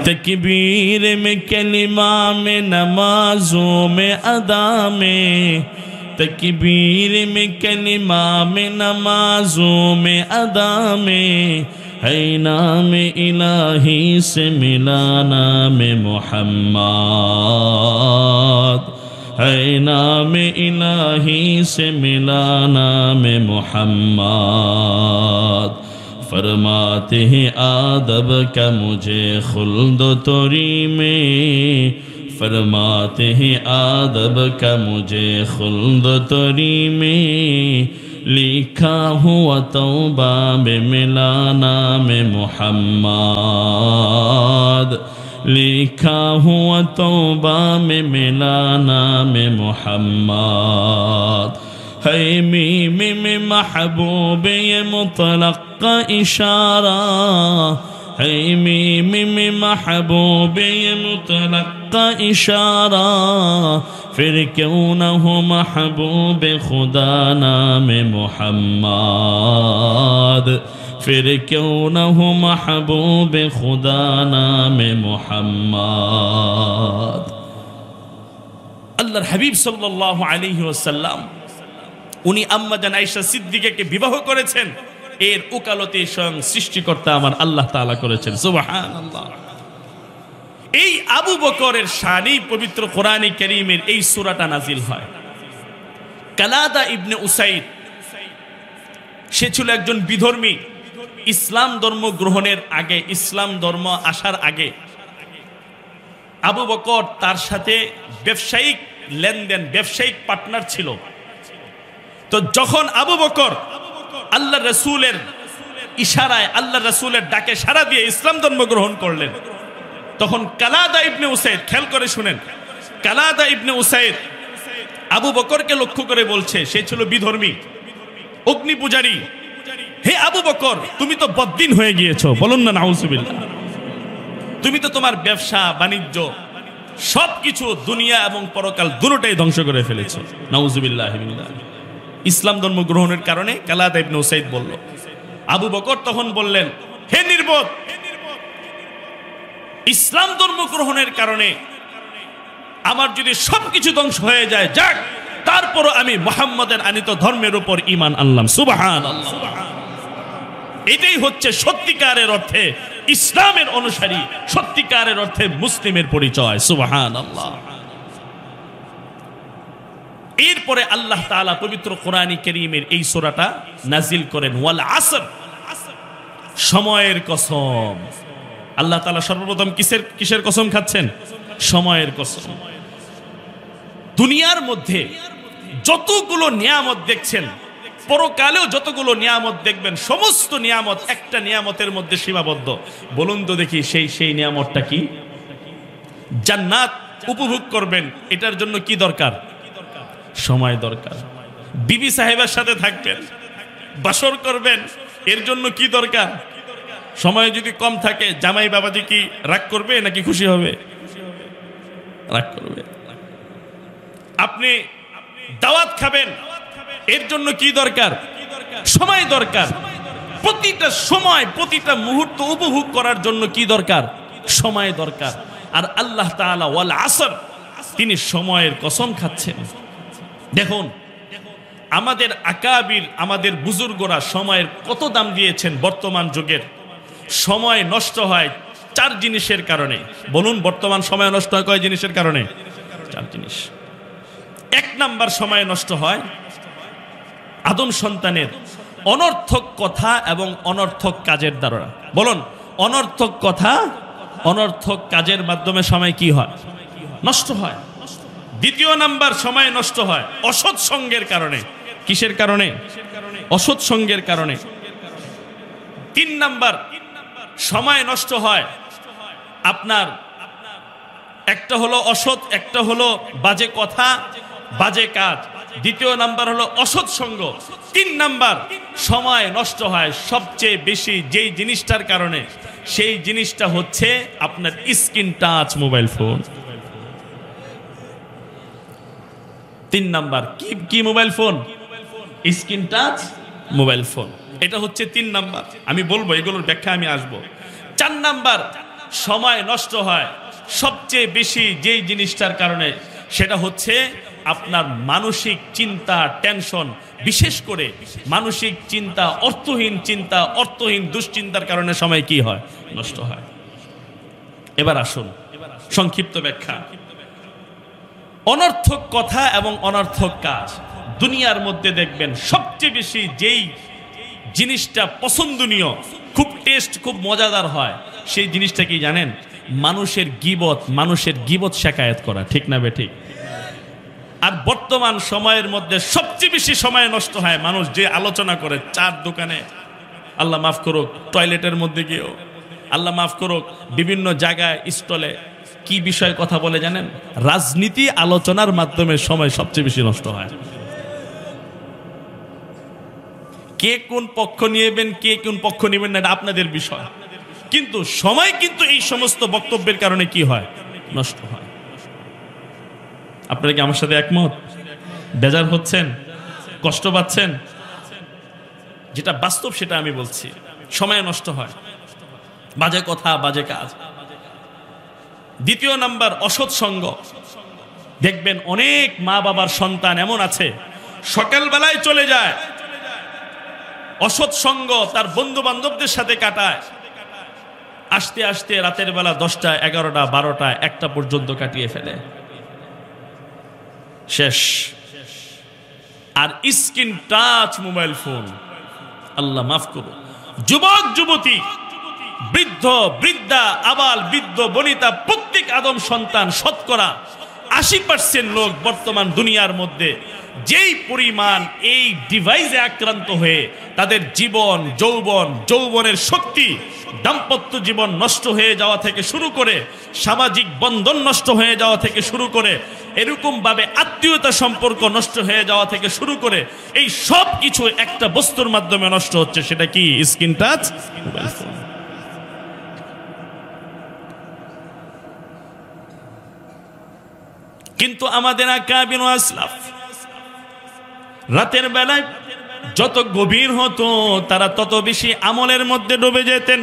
तकबीर में कलिमा में नमाजों में अदा में, तकबीर में कलिमा में नमाजों में अदा में, है नाम इलाही से मिला नाम मुहम्मद, है नाम इलाही से मिला नाम मुहम्मद। फरमाते हैं आदब का मुझे खुल्द तोरी में, फरमाते हैं आदब का मुझे खुल्द तोरी में, लिखा हुआ तौबा में मिला नाम मुहम्मद, लिखा हुआ तौबा में मिला नाम मुहम्मद। है मीम में महबूब ये मुतलक का इशारा, है मीम में महबूब ये मुतलक का इशारा, फिर क्यों न हो महबूब खुदा नाम मुहम्मद, फिर क्यों न हो महबूब खुदा नाम मुहम्मद। अल्लाहर हबीब सल्लल्लाहु अलैहि वसल्लम उनी আম্মা জান আয়েশা সিদ্দিকাকে বিবাহ করেছেন, এর উকালতি স্বয়ং সৃষ্টিকর্তা আমার আল্লাহ তাআলা করেছেন। সুবহানাল্লাহ। এই আবু বকরের শানে পবিত্র কোরআনে কারীমের এই সূরাটা নাজিল হয়। কালাদা ইবনে উসাইদ সে ছিল একজন বিধর্মী। ইসলাম ধর্ম গ্রহণের আগে, ইসলাম ধর্ম আসার আগে আবু বকর তার সাথে ব্যবসায়িক লেনদেন, ব্যবসায়িক পার্টনার ছিল। তো যখন আবু বকর আল্লাহ রাসূলের ইশারায়, আল্লাহ রাসূলের ডাকে সাড়া দিয়ে ইসলাম ধর্ম গ্রহণ করলেন, তখন কালাদা ইবনে উসাইদ, খেয়াল করে শুনেন, কালাদা ইবনে উসাইদ আবু বকরকে লক্ষ্য করে বলছে, সে ছিল বিধর্মী, অগ্নি পূজারী, হে আবু বকর তুমি তো বদ্দিন হয়ে গিয়েছো, বলুন না নাউজুবিল্লাহ, তুমি তো তোমার ব্যবসা বাণিজ্য সবকিছু দুনিয়া এবং পরকাল দুটোটাই ধ্বংস করে ফেলেছো, নাউজুবিল্লাহ। ইসলাম ধর্ম গ্রহণের কারণে কালাদা ইবনে উসাইদ বলল। আবু বকর তখন বললেন, হে নির্বোধ, ইসলাম ধর্ম গ্রহণের কারণে আমার যদি সবকিছু ধ্বংস হয়ে যায়, যাক, তারপরও আমি মুহাম্মদের আনিত ধর্মের উপর ঈমান আনলাম। সুবহানাল্লাহ। এটাই হচ্ছে সত্যিকারের অর্থে ইসলামের অনুসারী, সত্যিকারের অর্থে মুসলিমের পরিচয়। সুবহানাল্লাহ। এরপরে আল্লাহ তাআলা পবিত্র কোরআনে কারীমের এই সূরাটা নাজিল করেন, ওয়াল আসর, সময়ের কসম। আল্লাহ তাআলা সর্বপ্রথম কিসের কসম খাচ্ছেন? সময়ের কসম। দুনিয়ার মধ্যে যতগুলো নিয়ামত দেখছেন, পরকালেও যতগুলো নিয়ামত দেখবেন, সমস্ত নিয়ামত একটা নিয়ামতের মধ্যে সীমাবদ্ধ। বলুন তো দেখি সেই নিয়ামতটা কি? জান্নাত উপভোগ করবেন, এটার জন্য কি দরকার? সময় দরকার। বিবি সাহেবের সাথে থাকবেন, বাসর করবেন, এর জন্য কি দরকার? সময় যদি কম থাকে, জামাই বাবাজি কি রাগ করবে নাকি খুশি হবে? রাগ করবে। আপনি দাওয়াত খাবেন, এর জন্য কি দরকার? সময় দরকার। প্রতিটা সময়, প্রতিটা মুহূর্ত উপভোগ করার জন্য কি দরকার? সময় দরকার। আর আল্লাহ তাআলা ওয়াল আসর, তিনি সময়ের কসম খাচ্ছেন। দেখুন আমাদের আকাবির, আমাদের বুজুর্গরা সময়ের কত দাম দিয়েছেন। বর্তমান যুগের সময় নষ্ট হয় 4 জিনিসের কারণে। বলুন, বর্তমান সময় নষ্ট হয় কয় জিনিসের কারণে? 4 জিনিস। 1 নাম্বার সময় নষ্ট হয় আদম সন্তানের অনর্থক কথা এবং অনর্থক কাজের দ্বারা। বলুন, অনর্থক কথা, অনর্থক কাজের মাধ্যমে সময় কি হয়? নষ্ট হয়। 2 নাম্বার সময় নষ্ট হয় অসৎ সঙ্গের কারণে। কিসের কারণে? অসৎ সঙ্গের কারণে। 3 নাম্বার সময় নষ্ট হয় আপনার, একটা হলো অসৎ, একটা হলো বাজে কথা, বাজে কাজ। 2 নাম্বার হলো অসৎ সঙ্গ। 3 নাম্বার সময় নষ্ট হয় সবচেয়ে বেশি যেই জিনিসটার কারণে, সেই জিনিসটা হচ্ছে আপনার screen touch mobile phone. 3 number কি mobile phone? Screen touch mobile phone. এটা হচ্ছে 3 নাম্বার। আমি বলবো, এগুলোর ব্যাখ্যা আমি আসবো। 4 নাম্বার সময় নষ্ট হয় সবচেয়ে বেশি যেই জিনিসটার কারণে, সেটা হচ্ছে আপনার মানসিক চিন্তা, টেনশন, বিশেষ করে মানসিক চিন্তা, অর্থহীন দুশ্চিন্তার কারণে সময় কি হয়? নষ্ট হয়। এবার আসুন সংক্ষিপ্ত ব্যাখ্যা। অনর্থক কথা এবং অনর্থক কাজ দুনিয়ার মধ্যে দেখবেন সবচেয়ে বেশি যেই জিনিসটা পছন্দনীয়, খুব টেস্ট, খুব মজাদার হয়, সেই জিনিসটা কি জানেন? মানুষের গীবত শেখায়েত করা, ঠিক না বেঠিক? আর বর্তমান সময়ের মধ্যে সবচেয়ে বেশি সময় নষ্ট হয় মানুষ যে আলোচনা করে চার দোকানে, আল্লাহ মাফ করুক, টয়লেটের মধ্যে গিয়েও, আল্লাহ মাফ করুক, বিভিন্ন জায়গায় স্টলে কি বিষয়ে কথা বলে জানেন? রাজনীতি আলোচনার মাধ্যমে সময় সবচেয়ে বেশি নষ্ট হয়। কে কোন পক্ষ নিয়েবেন, কে কোন পক্ষ নেবেন না, এটা আপনাদের বিষয়, কিন্তু সময় কিন্তু এই সমস্ত বক্তব্যের কারণে কি হয়? নষ্ট হয়। আপনারা কি আমার সাথে একমত? বেজার হচ্ছেন? কষ্ট পাচ্ছেন? যেটা বাস্তব সেটা আমি বলছি, সময় নষ্ট হয়, বাজে কথা, বাজে কাজ। দ্বিতীয় নাম্বার, অসৎ সঙ্গ। দেখবেন অনেক মা বাবার সন্তান এমন আছে সকালবেলায় চলে যায়, অসৎ সঙ্গ, তার বন্ধু বান্ধবদের সাথে কাটায়, আসতে আসতে রাতের বেলা 10টা, 11টা, 12টা, 1টা পর্যন্ত কাটিয়ে ফেলে, শেষ। আর স্ক্রিন টাচ মোবাইল ফোন, আল্লাহ মাফ করুন, যুবক যুবতী, বৃদ্ধ বৃদ্ধা, আবাল বৃদ্ধ বনিতা, প্রত্যেক আদম সন্তান, শতকরা 80% লোক বর্তমান দুনিয়ার মধ্যে যেই পরিমাণ এই ডিভাইসে আক্রান্ত হয়ে তাদের জীবন, যৌবনের শক্তি, দাম্পত্য জীবন নষ্ট হয়ে যাওয়া থেকে শুরু করে, সামাজিক বন্ধন নষ্ট হয়ে যাওয়া থেকে শুরু করে, এরকম ভাবে আত্মীয়তা সম্পর্ক নষ্ট হয়ে যাওয়া থেকে শুরু করে, এই সব কিছু একটা বস্তুর মাধ্যমে নষ্ট হচ্ছে, সেটা কি? Screen touch mobile phone. কিন্তু আমাদের আকাবির ও আসলাফ রাতের বেলায় যত গভীর হতো তারা তত বেশি আমলের মধ্যে ডুবে যেতেন।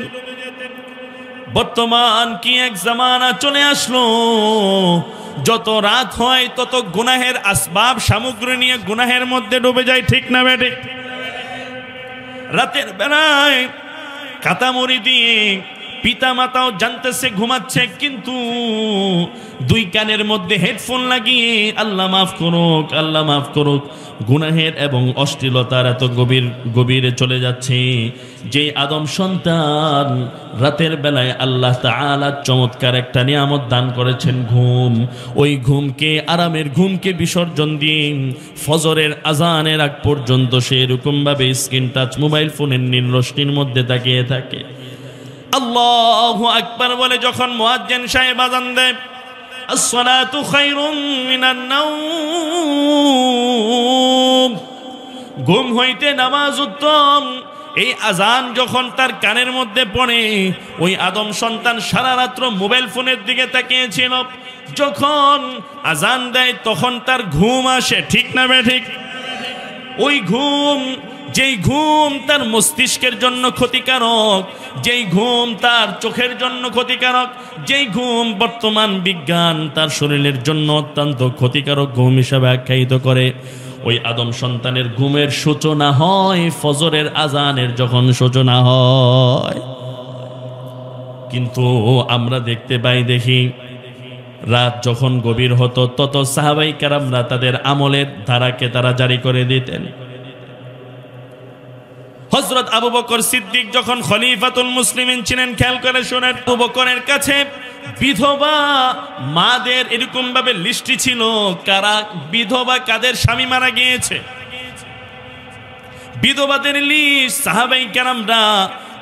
বর্তমান কি এক জামানা চলে আসলো, যত রাত হয় তত গুনাহের আসবাব সামগ্রী নিয়ে গুনাহের মধ্যে ডুবে যায়, ঠিক না বেঠে? রাতের বেলায় কাতামরি দিয়ে পিতা মাতাও জানতেছে ঘুমাচ্ছে, কিন্তু দুই কানের মধ্যে হেডফোন লাগিয়ে আল্লাহ মাফ করুক গুনাহের এবং অশ্লীলতার এত গভীরে চলে যাচ্ছে। যে আদম সন্তান রাতের বেলায় আল্লাহ তাআলা চমৎকার একটা নিয়ামত দান করেছেন, ঘুম, ওই ঘুমকে, আরামের ঘুমকে বিসর্জন দিয়ে ফজরের আজানের আগ পর্যন্ত সে এরকম ভাবে স্ক্রিন টাচ মোবাইল ফোনের নীল রশ্মির মধ্যে তাকিয়ে থাকে। আল্লাহু আকবার বলে যখন মুয়াজ্জিন সাহেব আযান দেয়, আসসালাতু খায়রুম মিনান নাওম, ঘুম হইতে নামাজ উত্তম, এই আজান যখন তার কানের মধ্যে পড়ে, ওই আদম সন্তান সারা রাত্র মোবাইল ফোনের দিকে তাকিয়েছিল, যখন আজান দেয় তখন তার ঘুম আসে, ঠিক না বেঠিক? ওই ঘুম, যেই ঘুম তার মস্তিষ্কের জন্য ক্ষতিকারক, যেই ঘুম তার চোখের জন্য ক্ষতিকারক, যেই ঘুম বর্তমান বিজ্ঞান তার শরীরের জন্য অত্যন্ত ক্ষতিকারক ঘুম হিসাবে আখ্যায়িত করে, ওই আদম সন্তানের ঘুমের সূচনা হয় ফজরের আজানের যখন সূচনা হয়। কিন্তু আমরা দেখতে পাই, দেখি রাত যখন গভীর হতো তত সাহাবাই কেরামরা তাদের আমলের ধারাকে তারা জারি করে দিতেন। হযরত আবু বকর সিদ্দিক যখন খলিফাতুল মুসলিমিন ছিলেন, খেয়াল করে শুনেন, আবু বকরের কাছে বিধবা মাদের এরকম ভাবে লিস্টি ছিল, কারা বিধবা, কাদের স্বামী মারা গিয়েছে, বিধবাদের লিস্ট। সাহাবাই কেরামরা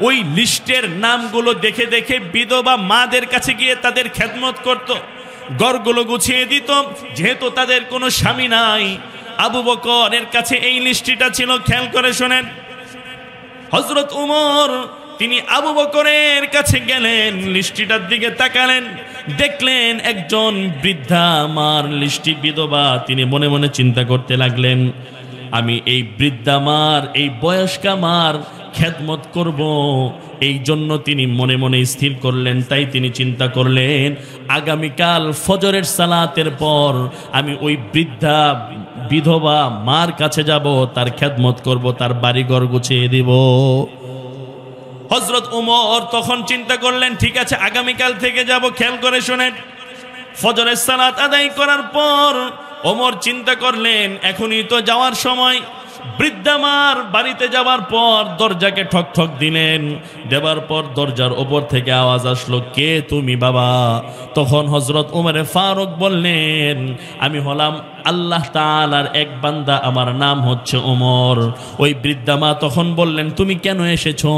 ওই লিস্টের নামগুলো দেখে দেখে বিধবা মাদের কাছে গিয়ে তাদের খেদমত করত, ঘরগুলো গুছিয়ে দিত, যেহেতু তাদের কোনো স্বামী নাই। আবু বকরের কাছে এই লিস্টিটা ছিল, খেয়াল করে শোনেন। হযরত উমর তিনি আবু বকরের কাছে গেলেন, লিস্টিটার দিকে তাকালেন, দেখলেন একজন বৃদ্ধা মার লিস্টি, বিধবা। তিনি মনে মনে চিন্তা করতে লাগলেন, আমি এই বৃদ্ধা মার, এই বয়স্কা মার খেদমত করব, এই জন্য তিনি মনে মনে স্থির করলেন। তাই তিনি চিন্তা করলেন আগামীকাল ফজরের সালাতের পর আমি ওই বৃদ্ধা বিধবা মার কাছে যাব, তার খেদমত করব, তার বাড়িঘর গুছিয়ে দিব। হযরত ওমর তখন চিন্তা করলেন ঠিক আছে আগামীকাল থেকে যাব। খেয়াল করে শোনেন, ফজরের সালাত আদায় করার পর ওমর চিন্তা করলেন এখনই তো যাওয়ার সময়। বৃদ্ধা মার বাড়িতে যাওয়ার পর দরজাকে ঠক ঠক দিলেন, দেবার পর দরজার ওপর থেকে আওয়াজ আসলো, কে তুমি বাবা? তখন হযরত ওমরে ফারুক বললেন আমি হলাম আল্লাহ তাআলার এক বান্দা, আমার নাম হচ্ছে ওমর। ওই বৃদ্ধা মা তখন বললেন তুমি কেন এসেছো?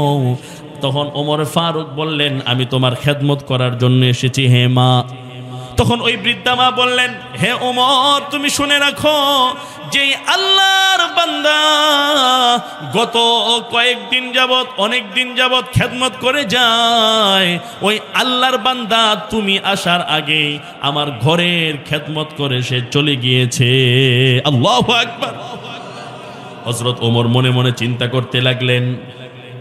তখন ওমর ফারুক বললেন আমি তোমার খেদমত করার জন্য এসেছি হে মা। তখন ওই বৃদ্ধা মা বললেন হে ওমর তুমি শুনে রাখো, যে আল্লাহর বান্দা গত কয়েকদিন যাবত অনেক দিন যাবত খেদমত করে যায়, ওই আল্লাহর বান্দা তুমি আসার আগে আমার ঘরের খেদমত করে সে চলে গিয়েছে। আল্লাহু আকবার। হযরত ওমর মনে মনে চিন্তা করতে লাগলেন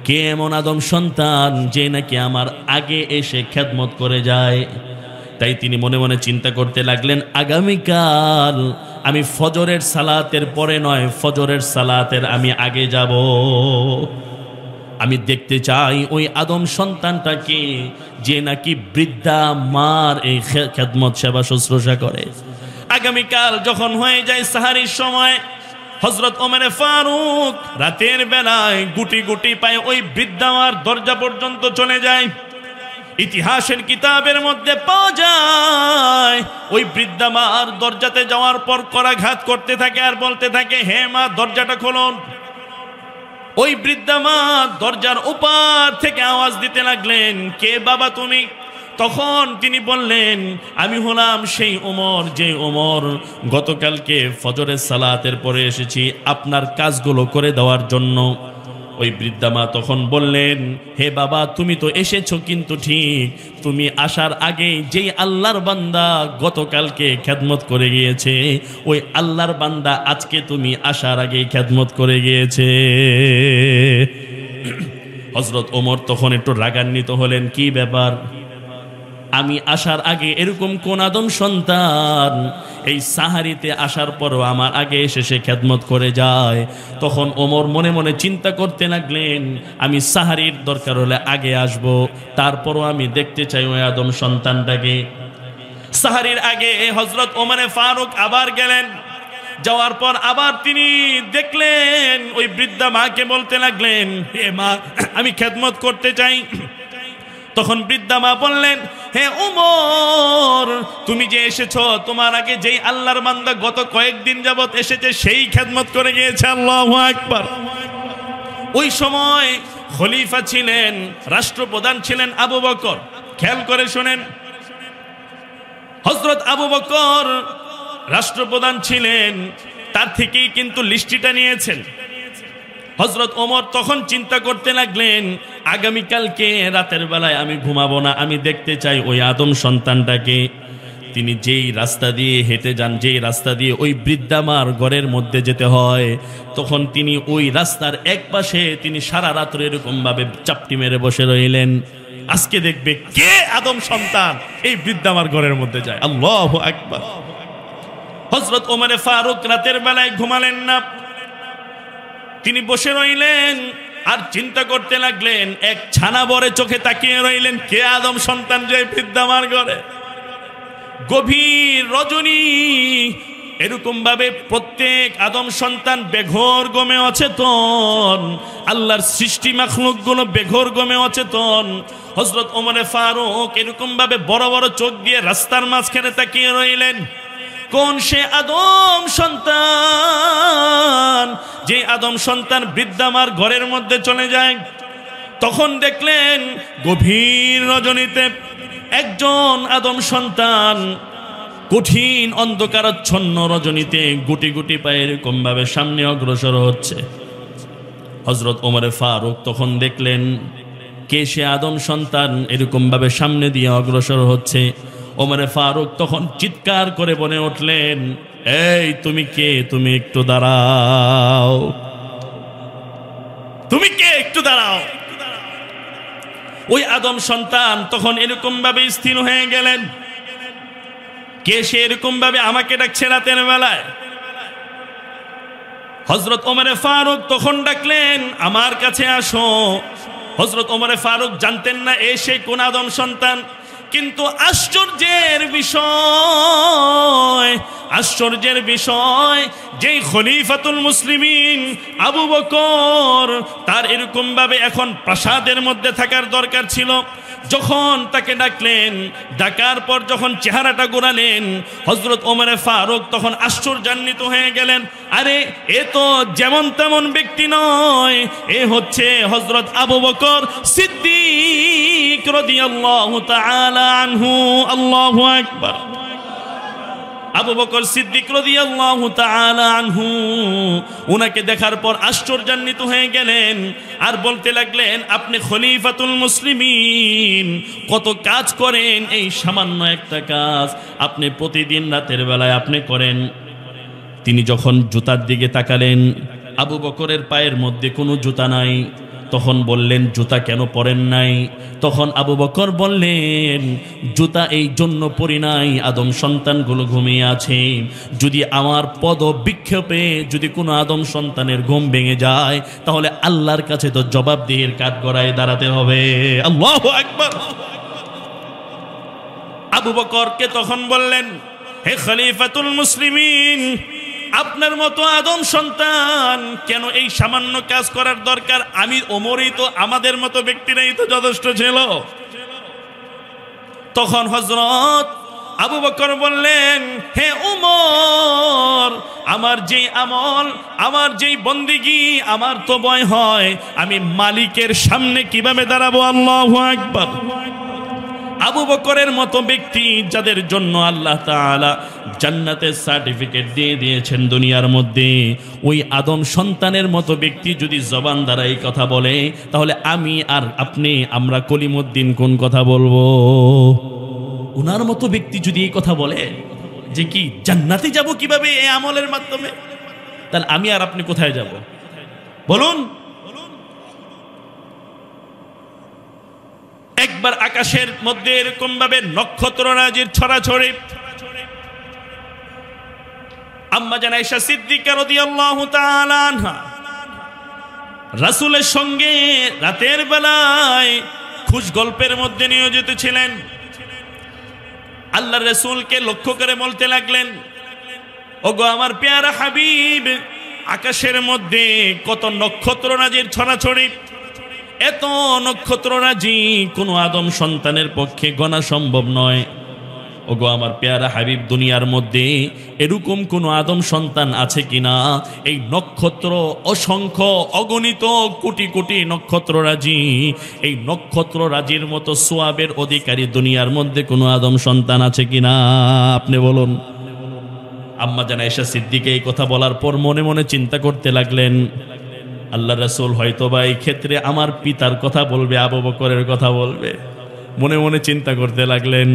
কে এমন আদম সন্তান যে নাকি আমার আগে এসে খেদমত করে যায়। তাই তিনি মনে মনে চিন্তা করতে লাগলেন আগামীকাল আমি ফজরের সালাতের পরে নয়, ফজরের সালাতের আমি আগে যাব। আমি দেখতে চাই ওই আদম সন্তানটাকে যে নাকি বৃদ্ধা মার এই খেদমত সেবা শুশ্রূষা করে। আগামীকাল যখন হয়ে যায় সাহারির সময়, হযরত ওমরে ফারুক রাতের বেলায় গুটি গুটি পায়ে ওই বৃদ্ধা মার দরজা পর্যন্ত চলে যায়। ইতিহাসের কিতাবের মধ্যে পাওয়া যায় ওই বৃদ্ধা মার দরজাতে যাওয়ার পর করাঘাত করতে থাকে আর বলতে থাকে হে মা দরজাটা খোলুন। ওই বৃদ্ধা মা দরজার ওপার থেকে আওয়াজ দিতে লাগলেন কে বাবা তুমি? তখন তিনি বললেন আমি হলাম সেই ওমর, যে ওমর গতকালকে ফজরের সালাতের পরে এসেছি আপনার কাজগুলো করে দেওয়ার জন্য। ওই বৃদ্ধা মা তখন বললেন হে বাবা তুমি তো এসেছো, কিন্তু ঠিক তুমি আসার আগে যেই আল্লাহর বান্দা গতকালকে খেদমত করে গিয়েছে, ওই আল্লাহর বান্দা আজকে তুমি আসার আগেই খেদমত করে গিয়েছে। হযরত ওমর তখন একটু রাগান্বিত হলেন, কি ব্যাপার, আমি আসার আগে এরকম কোন আদম সন্তান এই সাহারিতে আসার পরও আমার আগে এসে সে খেদমত করে যায়? তখন ওমর মনে মনে চিন্তা করতে লাগলেন আমি সাহারির দরকার হলে আগে আসব, তারপরও আমি দেখতে চাই ওই আদম সন্তানটাকে। সাহারির আগে হযরত ওমরে ফারুক আবার গেলেন। যাওয়ার পর আবার তিনি দেখলেন ওই বৃদ্ধা মাকে বলতে লাগলেন হে মা আমি খেদমত করতে চাই। তখন বৃদ্ধা মা বললেন হে ওমর তুমি যে এসেছো, তোমার আগে যেই আল্লাহর বান্দা গত কয়েকদিন যাবত এসেছে সেই খেদমত করে গিয়েছে। আল্লাহু আকবার। ওই সময় খলিফা ছিলেন, রাষ্ট্রপ্রধান ছিলেন আবু বকর। খেয়াল করে শুনেন, হযরত আবু বকর রাষ্ট্রপ্রধান ছিলেন, তার থেকেই কিন্তু লিস্টিটা নিয়েছেন। হযরত ওমর তখন চিন্তা করতে লাগলেন আগামীকালকে রাতের বেলায় আমি ঘুমাবো না, আমি দেখতে চাই ওই আদম সন্তানটাকে। তিনি যেই রাস্তা দিয়ে হেঁটে যান, যেই রাস্তা দিয়ে ওই বৃদ্ধা মার ঘরের মধ্যে যেতে হয়, তখন তিনি ওই রাস্তার এক পাশে তিনি সারা রাত্রে এরকম ভাবে চাপটি মেরে বসে রইলেন, আজকে দেখবে কে আদম সন্তান এই বৃদ্ধা মার ঘরের মধ্যে যায়। আল্লাহু আকবার। হযরত ওমরে ফারুক রাতের বেলায় ঘুমালেন না, তিনি বসে রইলেন আর চিন্তা করতে লাগলেন, এক ছানা বরে চোখে তাকিয়ে রইলেন কে আদম সন্তান যে বৃদ্ধা মার ঘরে। গভীর রজনী, এরকম ভাবে প্রত্যেক আদম সন্তান বেঘোর গমে অচেতন, আল্লাহর সৃষ্টি মাখলুক গুলো বেঘোর গমে অচেতন। হযরত ওমরে ফারুক এরকম ভাবে বড় বড় চোখ দিয়ে রাস্তার মাঝখানে তাকিয়ে রইলেন, কোন সে আদম সন্তান যে আদম সন্তান বৃদ্ধা মার ঘরের মধ্যে চলে যায়। তখন দেখলেন গভীর রজনীতে একজন আদম সন্তান কঠিন অন্ধকারাচ্ছন্ন রজনীতে গুটি গুটি পায়ে এরকম ভাবে সামনে অগ্রসর হচ্ছে। হযরত ওমরে ফারুক তখন দেখলেন কে সে আদম সন্তান এরকম ভাবে সামনে দিয়ে অগ্রসর হচ্ছে। ওমরে ফারুক তখন চিৎকার করে বলে উঠলেন, এই তুমি কে? তুমি একটু দাঁড়াও, তুমি কে? একটু দাঁড়াও। ওই আদম সন্তান তখন এরকম ভাবে স্থির হয়ে গেলেন, কে সে এরকম ভাবে আমাকে ডাকছে রাতের বেলায়? হযরত ওমরে ফারুক তখন ডাকলেন, আমার কাছে আসো। হযরত ওমরে ফারুক জানতেন না এ সেই কোন আদম সন্তান, কিন্তু আশ্চর্যের বিষয় যেই খলিফাতুল মুসলিমিন আবু বকর, তার এরকম ভাবে এখন প্রাসাদের মধ্যে থাকার দরকার ছিল। যখন তাকে ডাকলেন, ডাকার পর যখন চেহারাটা ঘোরালেন, হযরত ওমরে ফারুক তখন আশ্চর্যান্বিত হয়ে গেলেন। আরে এ তো যেমন তেমন ব্যক্তি নয়, এ হচ্ছে হযরত আবু বকর সিদ্দিক রাদিয়াল্লাহু তাআলা আনহু। আল্লাহু আকবার। আবু বকর সিদ্দিক রাদিয়াল্লাহু তাআলা আনহু উনাকে দেখার পর আশ্চর্যান্বিত হয়ে গেলেন আর বলতে লাগলেন, আপনি খলিফাতুল মুসলিমিন, কত কাজ করেন, এই সামান্য একটা কাজ আপনি প্রতিদিন রাতের বেলায় আপনি করেন। তিনি যখন জুতার দিকে তাকালেন, আবু বকরের পায়ের মধ্যে কোনো জুতা নাই। তখন বললেন, জুতা কেন পরেন নাই? তখন আবু বকর বললেন, জুতা এই জন্য পরি নাই, আদম সন্তানগুলো ঘুমিয়ে আছে, যদি আমার পদ বিক্ষেপে যদি কোনো আদম সন্তানের ঘুম ভেঙে যায়, তাহলে আল্লাহর কাছে তো জবাবদিহির কাঠগড়ায় দাঁড়াতে হবে। আল্লাহু আকবার। আবু বকরকে তখন বললেন, হে খলিফাতুল মুসলিমিন, আপনার মতো আদম সন্তান কেন এই সামান্য কাজ করার দরকার? আমি ওমরই তো, আমাদের মতো ব্যক্তিরাই তো যথেষ্ট ছিল। তখন হযরত আবু বকর বললেন, হে ওমর, আমার যেই আমল, আমার যেই বন্দেগী, আমার তো ভয় হয় আমি মালিকের সামনে কিভাবে দাঁড়াবো। আল্লাহু আকবার। আবু বকরের মতো ব্যক্তি যাদের জন্য আল্লাহ তাআলা জান্নাতের সার্টিফিকেট দিয়ে দিয়েছেন দুনিয়ার মধ্যে, ওই আদম সন্তানের মতো ব্যক্তি যদি জবান দ্বারা এই কথা বলে, তাহলে আমি আর আপনি, আমরা কলিমুদ্দিন কোন কথা বলবো? উনার মতো ব্যক্তি যদি এই কথা বলে যে কি জান্নাতে যাব কিভাবে এই আমলের মাধ্যমে, তাহলে আমি আর আপনি কোথায় যাব বলুন? একবার আকাশের মধ্যে এরকম ভাবে নক্ষত্র রাজির ছড়াছড়ি। আম্মা জান আয়েশা সিদ্দিকা রাদিয়াল্লাহু তাআলা আনহা রাসূলের সঙ্গে রাতের বেলায় খুশ গল্পের মধ্যে নিয়োজিত ছিলেন। আল্লাহর রাসূলকে লক্ষ্য করে বলতে লাগলেন, ওগো আমার পেয়ারা হাবিব, আকাশের মধ্যে কত নক্ষত্র রাজির ছড়াছড়ি, এত নক্ষত্ররাজি কোনো আদম সন্তানের পক্ষে গণা সম্ভব নয়। ওগো আমার পেয়ারা হাবিব, দুনিয়ার মধ্যে এরকম কোনো আদম সন্তান আছে কিনা? এই নক্ষত্র অসংখ্য অগণিত কোটি কোটি নক্ষত্ররাজি, এই নক্ষত্ররাজির মতো সোয়াবের অধিকারী দুনিয়ার মধ্যে কোনো আদম সন্তান আছে কিনা? আপনি বলুন। আম্মা জান আয়েশা সিদ্দিকা এই কথা বলার পর মনে মনে চিন্তা করতে লাগলেন, আল্লাহ রাসূল হয়তো বা এই ক্ষেত্রে আমার পিতার কথা বলবে, আবু বকরের কথা বলবে। মনে মনে চিন্তা করতে লাগলেন।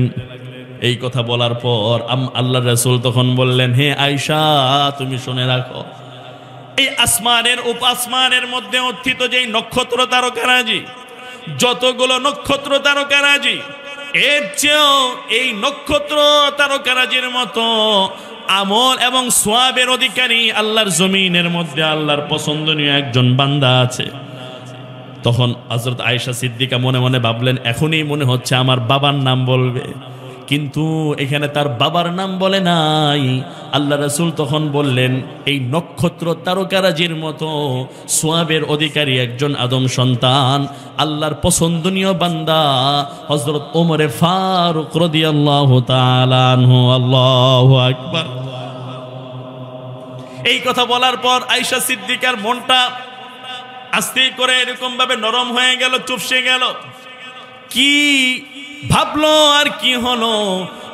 এই কথা বলার পর আল্লাহ রাসূল তখন বললেন, হে আয়েশা, তুমি শুনে রাখো, এই আসমানের মধ্যে অর্থিত যেই নক্ষত্র তারকারাজি, যতগুলো নক্ষত্র তারকারাজি, এর চেয়েও এই নক্ষত্র তারকারাজির মতো আমল এবং সোয়াবের অধিকারী আল্লাহর জমিনের মধ্যে আল্লাহর পছন্দনীয় একজন বান্দা আছে। তখন হযরত আয়েশা সিদ্দিকা মনে মনে ভাবলেন, এখনই মনে হচ্ছে আমার বাবার নাম বলবে, কিন্তু এখানে তার বাবার নাম বলে নাই। আল্লাহ রাসূল তখন বললেন, এই নক্ষত্র তারকারাজির মতো সোয়াবের অধিকারী একজন আদম সন্তান, আল্লাহর পছন্দনীয় বান্দা হযরত ওমরে ফারুক রাদিয়াল্লাহু তাআলা আনহু। আল্লাহু আকবার। এই কথা বলার পর আয়েশা সিদ্দিকার মনটা আস্তে করে এরকম ভাবে নরম হয়ে গেল, চুপসে গেল। কি ভাবলো আর কি হলো,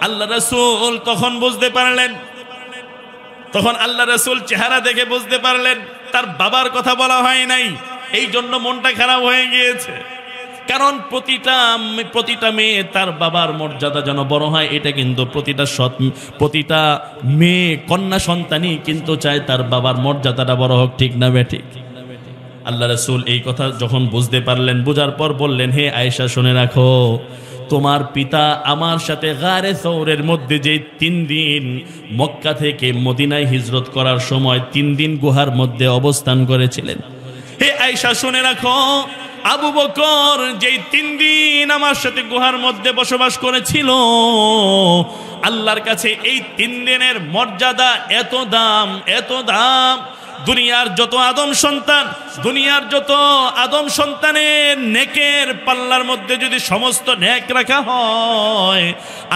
আল্লাহ রাসূল তখন বুঝতে পারলেন। তখন আল্লাহ রাসূল চেহারা দেখে বুঝতে পারলেন তার বাবার কথা বলা হয় নাই, এই জন্য মনটা খারাপ হয়ে গিয়েছে। কারণ প্রতিটা মেয়ে তার বাবার মর্যাদা যেন বড় হয়, এটা কিন্তু প্রতিটা মেয়ে কন্যা সন্তানই কিন্তু চায় তার বাবার মর্যাদাটা বড় হোক, ঠিক না বেঠিক? আল্লাহ রাসূল এই কথা যখন বুঝতে পারলেন, বোঝার পর বললেন, হে আয়েশা শুনে রাখো, তোমার পিতা আমার সাথে গারে সৌরের মধ্যে যে 3 দিন মক্কা থেকে মদিনায় হিজরত করার সময় 3 দিন গুহার মধ্যে অবস্থান করেছিলেন। হে আয়েশা শুনে রাখো, আবু বকর যেই 3 দিন আমার সাথে গুহার মধ্যে বসবাস করেছিল, আল্লাহর কাছে এই 3 দিনের মর্যাদা এত দাম, এত দাম। দুনিয়ার যত আদম সন্তানের নেকের পাল্লার মধ্যে যদি সমস্ত নেক রাখা হয়,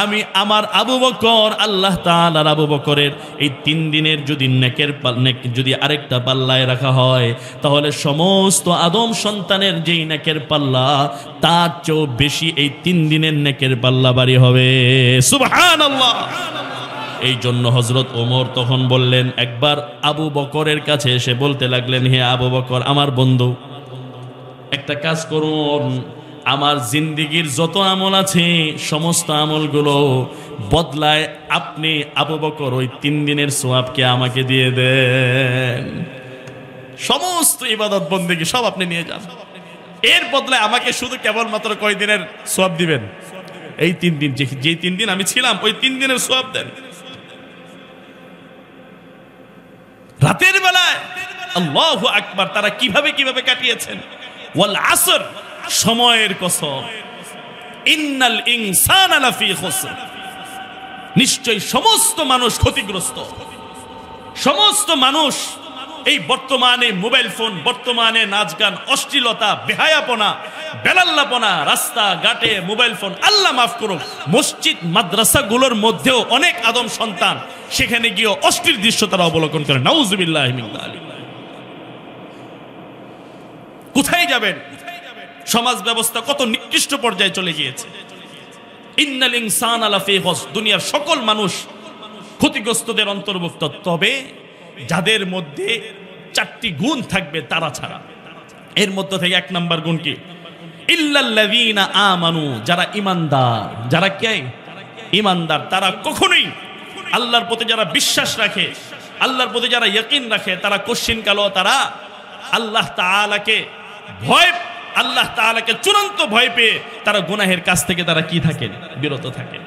আমি আমার আবু বকর, আল্লাহ তাআলার আবু বকরের এই 3 দিনের যদি নেকের যদি আরেকটা পাল্লায় রাখা হয়, তাহলে সমস্ত আদম সন্তানের যেই নেকের পাল্লা, তার চেয়েও বেশি এই 3 দিনের নেকের পাল্লা বাড়ি হবে। সুবহানাল্লাহ। এই জন্য হযরত ওমর তখন বললেন, একবার আবু বকরের কাছে এসে বলতে লাগলেন, হে আবু বকর, আমার বন্ধু, একটা কাজ করুন, আমার জিন্দেগীর যত আমল আছে সমস্ত আমলগুলো বদলায় আপনি আবু বকর ওই 3 দিনের সওয়াবকে আমাকে দিয়ে দেন। সমস্ত ইবাদত বন্দেগী সব আপনি নিয়ে যান, এর বদলায় আমাকে শুধু কেবলমাত্র কয় দিনের সওয়াব দিবেন? এই 3 দিন, যেই 3 দিন আমি ছিলাম ওই 3 দিনের সওয়াব দেন। রাতের বেলায় আল্লাহু আকবার, তারা কিভাবে কাটিয়েছেন। ওয়াল আসর, সময়ের কসম, ইন্নাল ইনসানা লাফি খুসর, নিশ্চয় সমস্ত মানুষ ক্ষতিগ্রস্ত। সমস্ত মানুষ এই বর্তমানে মোবাইল ফোন, বর্তমানে নাচ গান, অশ্লীলতা, বেহায়াপনা, বেলাল্লাপনা, রাস্তা ঘাটে মোবাইল ফোন, আল্লাহ মাফ করুন, মসজিদ মাদ্রাসাগুলোর মধ্যেও অনেক আদম সন্তান সেখানে গিয়ে অশ্লীল দৃশ্য তারা অবলোকন করে। নাউযুবিল্লাহি মিন যালিক। কোথায় যাবেন? সমাজ ব্যবস্থা কত নিকৃষ্ট পর্যায়ে চলে গিয়েছে। ইন্নাল ইনসানা লাফি খুসর, দুনিয়ার সকল মানুষ ক্ষতিগ্রস্তদের অন্তর্ভুক্ত, তবে যাদের মধ্যে 4টি গুণ থাকবে তারা ছাড়া। এর মধ্যে থেকে 1 নম্বর গুণ কি? ইল্লাল্লাযীনা আমানু, যারা ঈমানদার। যারা কে? ঈমানদার। তারা কখনোই আল্লাহর প্রতি যারা বিশ্বাস রাখে, আল্লাহর প্রতি যারা ইয়াকিন রাখে, তারা কোশ্চিনকালও তারা আল্লাহ তাআলাকে ভয়, আল্লাহ তাআলাকে চূড়ান্ত ভয় পেয়ে তারা গুনাহের কাছ থেকে তারা কি থাকেন? বিরত থাকেন।